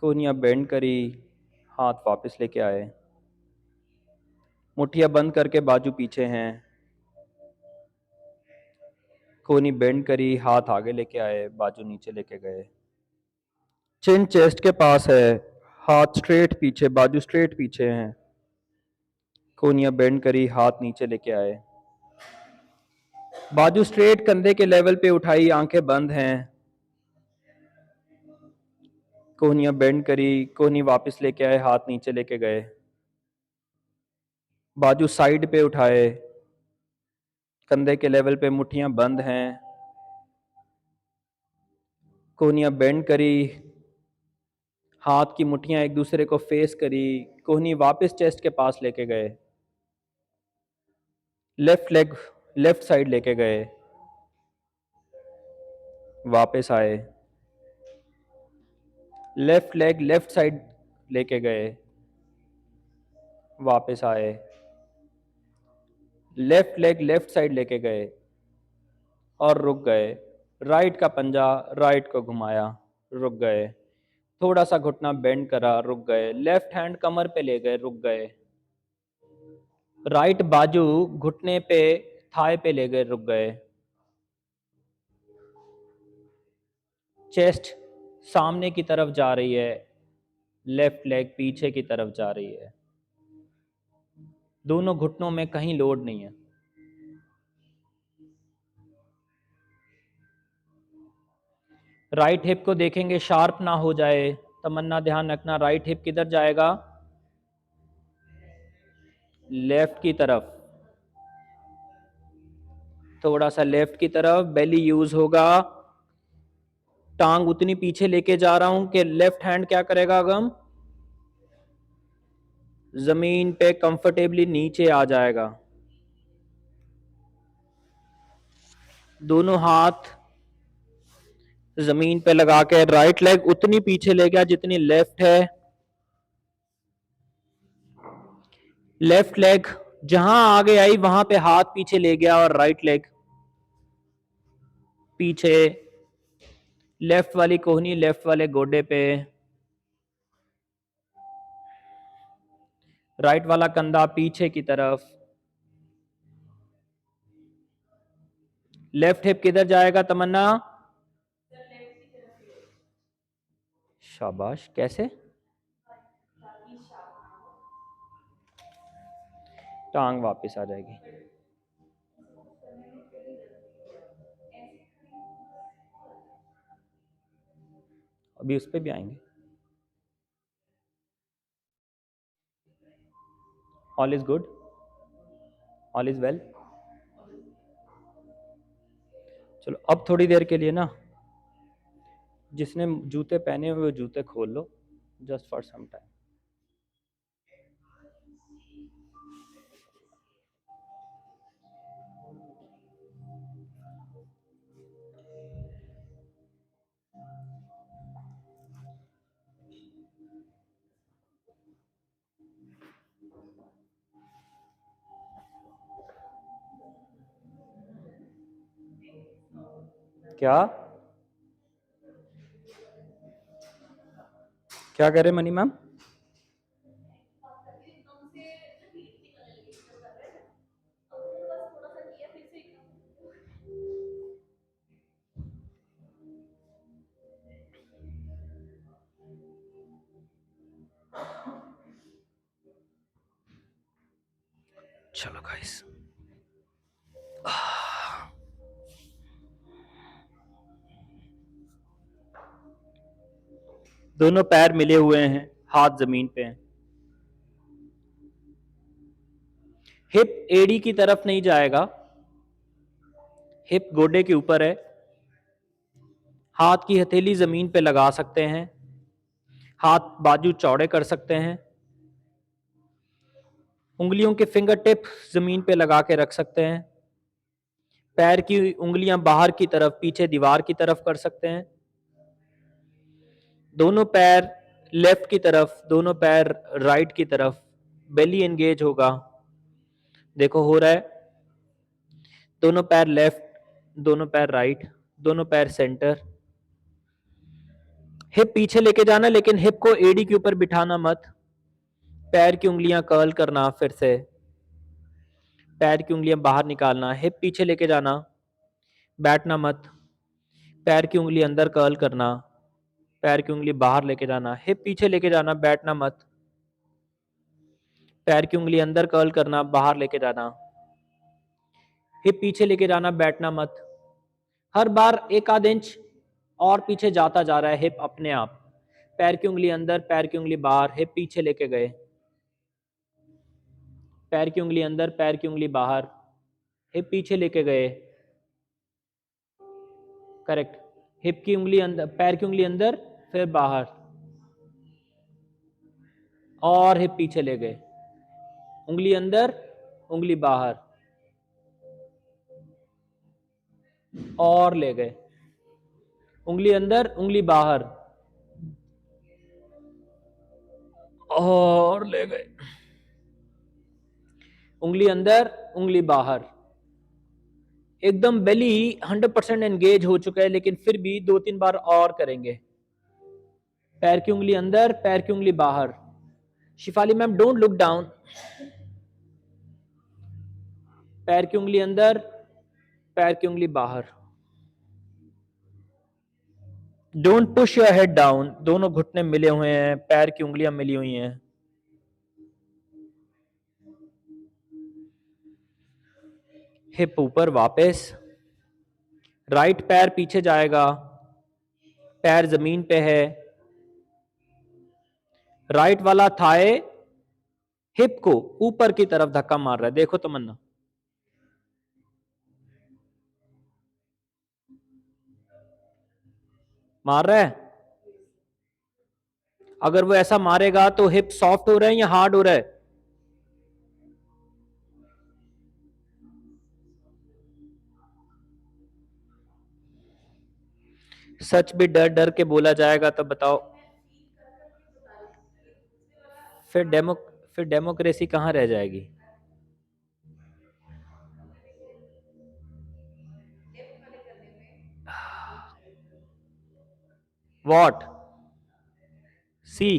कोहनियाँ bend करी, हाथ वापस लेके आए। मुट्ठियाँ बंद करके बाजू पीछे हैं। कोहनी बेंड करी, हाथ आगे लेके आए, बाजू नीचे लेके गए। चिन चेस्ट के पास है, हाथ स्ट्रेट पीछे, बाजू स्ट्रेट पीछे हैं। कोहनियाँ बेंड करी, हाथ नीचे लेके आए। बाजू स्ट्रेट कंधे के लेवल पे उठाई, आंखें बंद हैं। कोहनियाँ बेंड करी, कोहनी वापस लेके आए, हाथ नीचे लेके गए। बाजू साइड पे उठाए, कंधे के लेवल पे मुट्ठियां बंद हैं। कोहनियाँ बेंड करी, हाथ की मुट्ठियां एक दूसरे को फेस करी। कोहनी वापस चेस्ट के पास लेके गए। लेफ्ट लेग लेफ्ट साइड लेके गए, वापस आए। लेफ्ट लेग लेफ्ट साइड लेके गए, वापस आए। लेफ्ट लेग लेफ्ट साइड लेके गए और रुक गए। राइट का पंजा राइट को घुमाया, रुक गए। थोड़ा सा घुटना बेंड करा, रुक गए। लेफ्ट हैंड कमर पे ले गए, रुक गए। राइट बाजू घुटने पे थाई पे ले गए, रुक गए। चेस्ट सामने की तरफ जा रही है, लेफ्ट लेग पीछे की तरफ जा रही है। दोनों घुटनों में कहीं लोड नहीं है। राइट हिप को देखेंगे शार्प ना हो जाए। तमन्ना ध्यान रखना, राइट हिप किधर जाएगा? लेफ्ट की तरफ। थोड़ा सा लेफ्ट की तरफ बेली यूज होगा। टांग उतनी पीछे लेके जा रहा हूं कि लेफ्ट हैंड क्या करेगा? गम जमीन पे कंफर्टेबली नीचे आ जाएगा। दोनों हाथ जमीन पे लगा के राइट लेग उतनी पीछे ले गया जितनी लेफ्ट है। लेफ्ट लेग जहां आगे आई वहां पे हाथ पीछे ले गया और राइट लेग पीछे। लेफ्ट वाली कोहनी लेफ्ट वाले गोडे पे, राइट वाला कंधा पीछे की तरफ। लेफ्ट हिप किधर जाएगा तमन्ना? शाबाश। कैसे? टांग वापस आ जाएगी। अभी उस पर भी आएंगे। All is good, all is well. चलो अब थोड़ी देर के लिए ना, जिसने जूते पहने हुए वो जूते खोल लो, जस्ट फॉर सम टाइम। क्या क्या कह रहे मनी मैम? चलो गाइस, दोनों पैर मिले हुए हैं, हाथ जमीन पे हैं। हिप एड़ी की तरफ नहीं जाएगा, हिप गोडे के ऊपर है। हाथ की हथेली जमीन पे लगा सकते हैं, हाथ बाजू चौड़े कर सकते हैं। उंगलियों के फिंगर टिप जमीन पे लगा के रख सकते हैं। पैर की उंगलियां बाहर की तरफ पीछे दीवार की तरफ कर सकते हैं। दोनों पैर लेफ्ट की तरफ, दोनों पैर राइट की तरफ। बेली एंगेज होगा, देखो हो रहा है। दोनों पैर लेफ्ट, दोनों पैर राइट, दोनों पैर सेंटर। हिप पीछे लेके जाना, लेकिन हिप को एडी के ऊपर बिठाना मत। पैर की उंगलियां कर्ल करना, फिर से पैर की उंगलियां बाहर निकालना, हिप पीछे लेके जाना, बैठना मत। पैर की उंगली अंदर कर्ल करना, पैर की उंगली बाहर लेके जाना, हिप पीछे लेके जाना, बैठना मत। पैर की उंगली अंदर कर्ल करना, बाहर लेके जाना, हिप पीछे लेके जाना, बैठना मत। हर बार एक आध इंच और पीछे जाता जा रहा है हिप अपने आप। पैर की उंगली अंदर, पैर की उंगली बाहर, हिप पीछे लेके गए, पैर की उंगली अंदर, पैर की उंगली बाहर, हिप पीछे लेके गए। करेक्ट। हिप की उंगली अंदर, पैर की उंगली अंदर, फिर बाहर, और हिप पीछे ले गए। उंगली अंदर, उंगली बाहर, और ले गए। उंगली अंदर, उंगली बाहर, और ले गए। उंगली अंदर, उंगली बाहर। एकदम बेली 100% एंगेज हो चुका है, लेकिन फिर भी 2-3 बार और करेंगे। पैर की उंगली अंदर, पैर की उंगली बाहर। Shifali ma'am don't look down. पैर की उंगली अंदर, पैर की उंगली बाहर। Don't push your head down. दोनों घुटने मिले हुए हैं, पैर की उंगलियां मिली हुई हैं। हिप ऊपर वापस। राइट पैर पीछे जाएगा, पैर जमीन पे है। राइट वाला थाए हिप को ऊपर की तरफ धक्का मार रहा है। देखो तमन्ना, मार रहा है। अगर वो ऐसा मारेगा तो हिप सॉफ्ट हो रहा है या हार्ड हो रहा है? सच भी डर डर के बोला जाएगा तब बताओ। फिर डेमो फिर डेमोक्रेसी कहां रह जाएगी? What? See,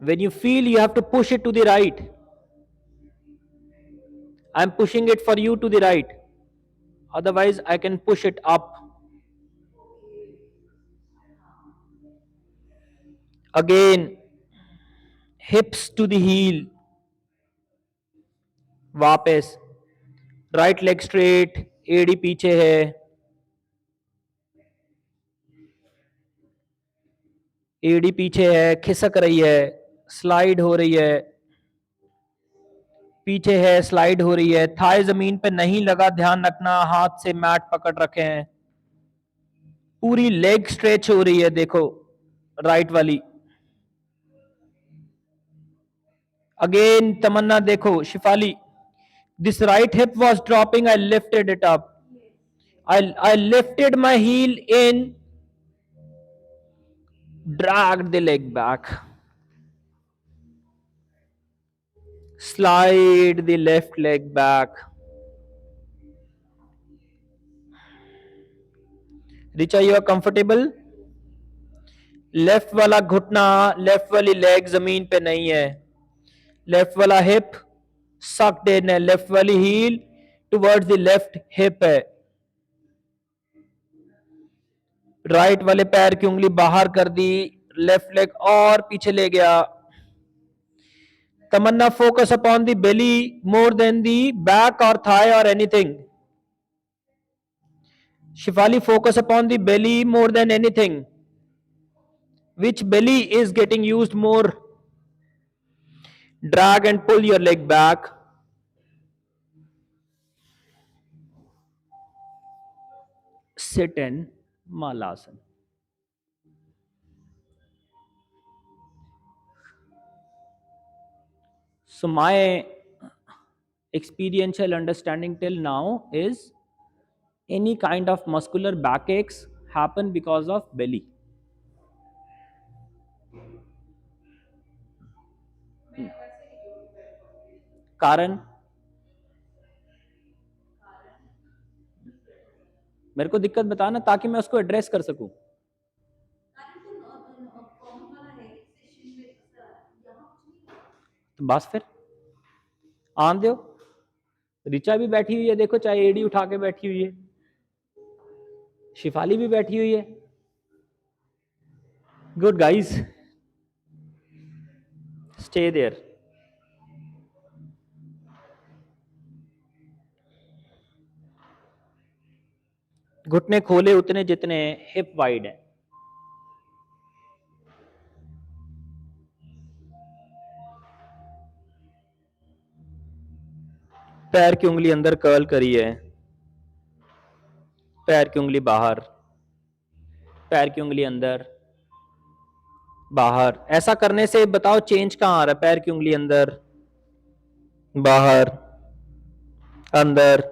when you feel, you have to push it to the right. I'm pushing it for you to the right. Otherwise, I can push it up. Again, hips to the heel. वापस right leg straight, AD पीछे है, AD पीछे है, खिसक रही है, slide हो रही है, पीछे है, स्लाइड हो रही है। थाई जमीन पे नहीं लगा, ध्यान रखना, हाथ से मैट पकड़ रखे हैं। पूरी लेग स्ट्रेच हो रही है, देखो राइट वाली। अगेन तमन्ना देखो, Shifali, this right hip was dropping, I lifted it up, I lifted my heel in, dragged the leg back, slide the left leg back. Richa, you are comfortable? Left वाला घुटना, left वाली leg जमीन पे नहीं है। Left वाला hip sucked इन है, left वाली heel towards the left hip है। राइट वाले पैर की उंगली बाहर कर दी, लेफ्ट लेग और पीछे ले गया। Tamanna, focus upon the belly more than the back और थाई और anything. Shifali, focus upon the belly more than anything. Which belly is getting used more? Drag and pull your leg back. Sit in Malasana. So my experiential understanding till now is any kind of muscular backaches happen because of belly. कारण मेरे को दिक्कत बताना ताकि मैं उसको address कर सकूं। तो बस फिर आन दो। रिचा भी बैठी हुई है, देखो चाहे एडी उठा के बैठी हुई है, शिफाली भी बैठी हुई है। Good guys, stay there. घुटने खोले उतने जितने हिप वाइड है। पैर की उंगली अंदर कर्ल करी है, पैर की उंगली बाहर, पैर की उंगली अंदर बाहर। ऐसा करने से बताओ चेंज कहां आ रहा है? पैर की उंगली अंदर बाहर अंदर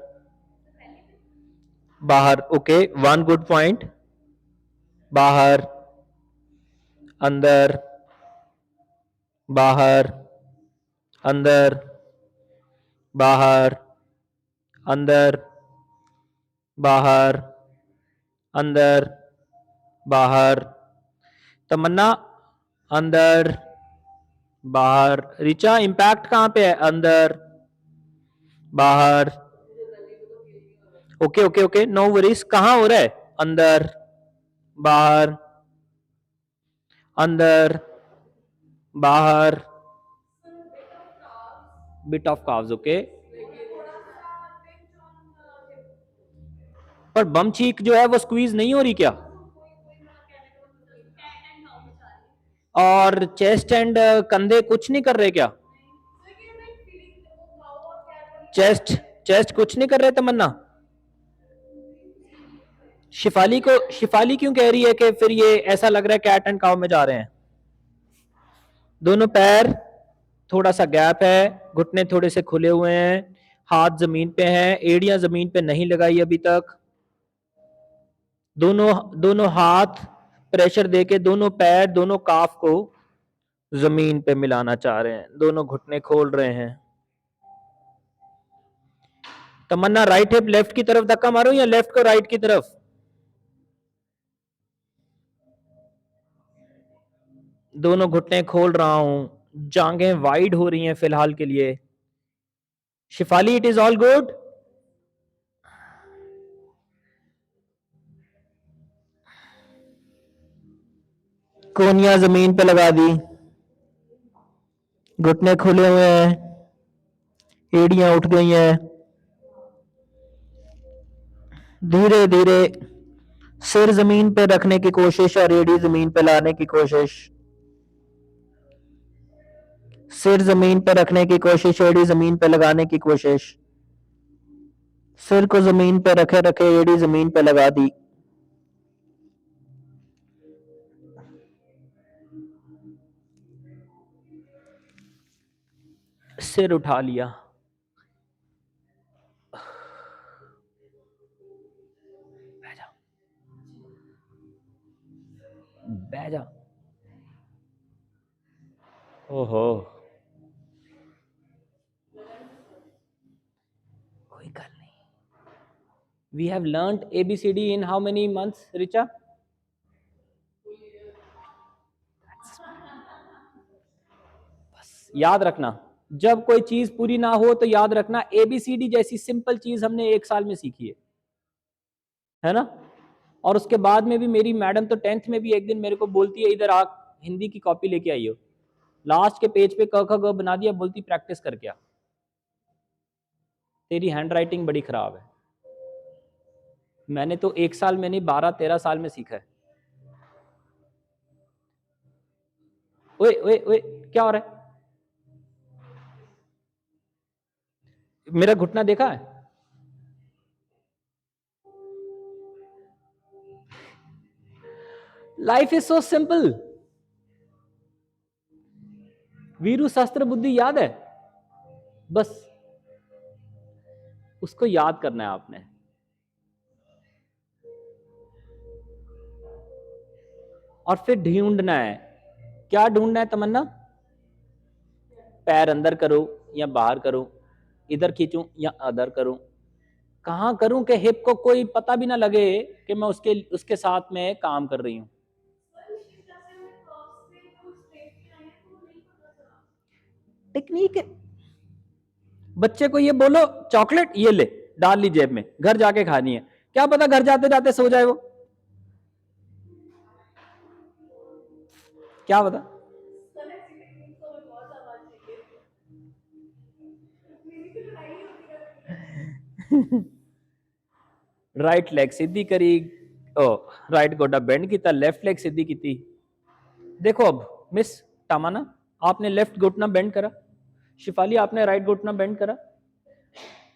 बाहर। Okay, one good point. बाहर अंदर बाहर अंदर बाहर अंदर बाहर अंदर बाहर। तमन्ना अंदर बाहर। रिचा इंपैक्ट कहां पे है? अंदर बाहर। Okay okay okay, no worries. कहां हो रहा है? अंदर बाहर अंदर बाहर। Bit of calves. ओके, पर बम चीक जो है वो स्क्वीज नहीं हो रही क्या? और चेस्ट एंड कंधे कुछ नहीं कर रहे क्या? चेस्ट चेस्ट कुछ नहीं कर रहे तमन्ना? शिफाली क्यों कह रही है कि फिर ये ऐसा लग रहा है कैट एंड काउ में जा रहे हैं? दोनों पैर थोड़ा सा गैप है, घुटने थोड़े से खुले हुए हैं, हाथ जमीन पे हैं, एड़ियां जमीन पे नहीं लगाई अभी तक। दोनों दोनों हाथ प्रेशर देके दोनों पैर दोनों काफ को जमीन पे मिलाना चाह रहे हैं, दोनों घुटने खोल रहे हैं। तमन्ना राइट हिप लेफ्ट की तरफ धक्का मारो या लेफ्ट को राइट की तरफ? दोनों घुटने खोल रहा हूं, जांघें वाइड हो रही हैं फिलहाल के लिए। Shifali it is all good. कोनिया जमीन पे लगा दी, घुटने खुले हुए हैं, एड़ियां उठ गई हैं। धीरे धीरे सिर जमीन पे रखने की कोशिश और एड़ी जमीन पे लाने की कोशिश। सिर जमीन पे रखने की कोशिश, एड़ी जमीन पे लगाने की कोशिश। सिर को जमीन पे रखे रखे एड़ी जमीन पे लगा दी। सिर उठा लिया। बह जा। ओहो, कोई गल नहीं। We have learned ABCD in how many months Richa? बस याद रखना, जब कोई चीज पूरी ना हो तो याद रखना ABCD जैसी सिंपल चीज हमने 1 साल में सीखी है ना? और उसके बाद में भी मेरी मैडम तो 10th में भी एक दिन मेरे को बोलती है, इधर आ हिंदी की कॉपी लेके आई हो। लास्ट के पेज पे क ख ग बना दिया, बोलती प्रैक्टिस करके आ, तेरी हैंड राइटिंग बड़ी खराब है। मैंने तो 1 साल में नहीं 12-13 साल में सीखा है। ओए ओए ओए, क्या हो रहा है? मेरा घुटना देखा है? Life is so simple. Veeru शस्त्र बुद्धि याद है? बस उसको याद करना है आपने। और फिर ढूंढना है। क्या ढूंढना है तमन्ना? पैर अंदर करो या बाहर करो, इधर खींचूं या अदर करूं, कहां करूं कि हिप को कोई पता भी ना लगे कि मैं उसके उसके साथ में काम कर रही हूं। टेक्निक है। बच्चे को ये बोलो चॉकलेट ये ले, डाल ली जेब में, घर जाके खानी है, क्या पता घर जाते जाते सो जाए वो, क्या पता। राइट लेग सीधी करी, ओ राइट गोडा बेंड किया, लेफ्ट लेग सीधी की। देखो अब मिस टामाना, आपने लेफ्ट घुटना बेंड करा, शिफाली आपने राइट घुटना बेंड करा।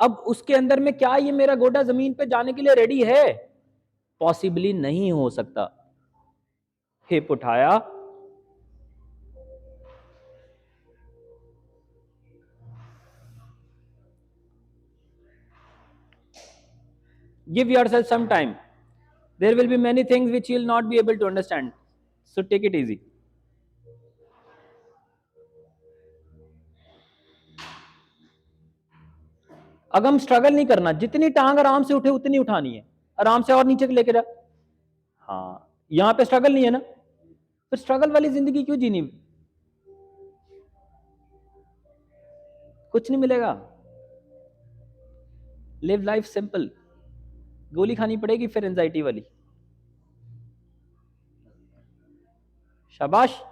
अब उसके अंदर में क्या ये मेरा गोडा जमीन पे जाने के लिए रेडी है? पॉसिबली नहीं हो सकता। हिप उठाया, give yourself some time, there will be many things which you will not be able to understand, so take it easy. अब हम स्ट्रगल नहीं करना, जितनी टांग आराम से उठे उतनी उठानी है, आराम से और नीचे लेके जा। हाँ यहां पे स्ट्रगल नहीं है ना, फिर स्ट्रगल वाली जिंदगी क्यों जीनी? कुछ नहीं मिलेगा। Live life simple. गोली खानी पड़ेगी फिर एंजाइटी वाली। शाबाश।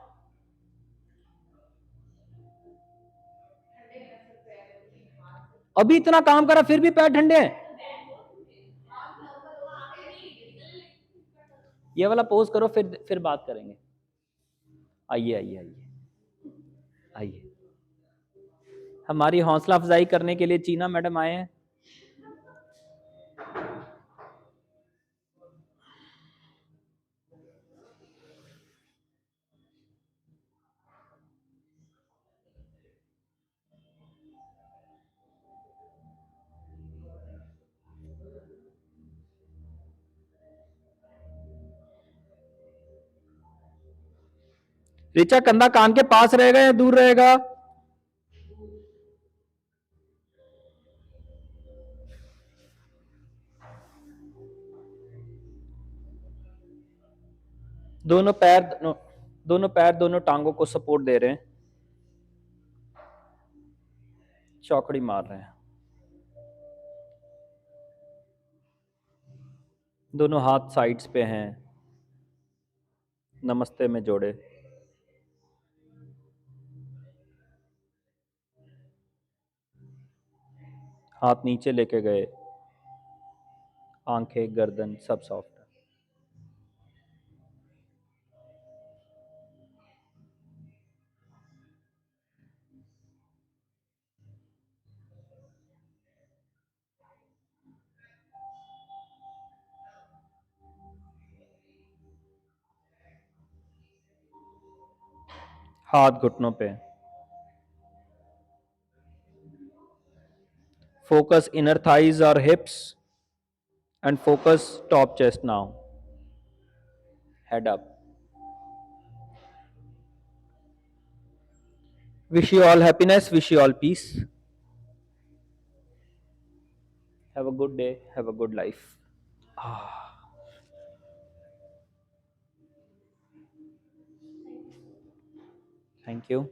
अभी इतना काम करा फिर भी पैर ठंडे हैं। ये वाला पोज करो, फिर बात करेंगे। आइए आइए आइए आइए, हमारी हौसला अफजाई करने के लिए चीना मैडम आए हैं। ऋचा कंधा कान के पास रहेगा या दूर रहेगा? दोनों पैर, दोनों पैर दोनों टांगों को सपोर्ट दे रहे हैं, चौकड़ी मार रहे हैं। दोनों हाथ साइड्स पे हैं, नमस्ते में जोड़े। हाथ नीचे लेके गए, आंखें गर्दन सब सॉफ्ट। हाथ घुटनों पे। फोकस इनर थाइज और हिप्स and focus top chest now, head up. Wish you all happiness, wish you all peace. Have a good day, have a good life. Thank you.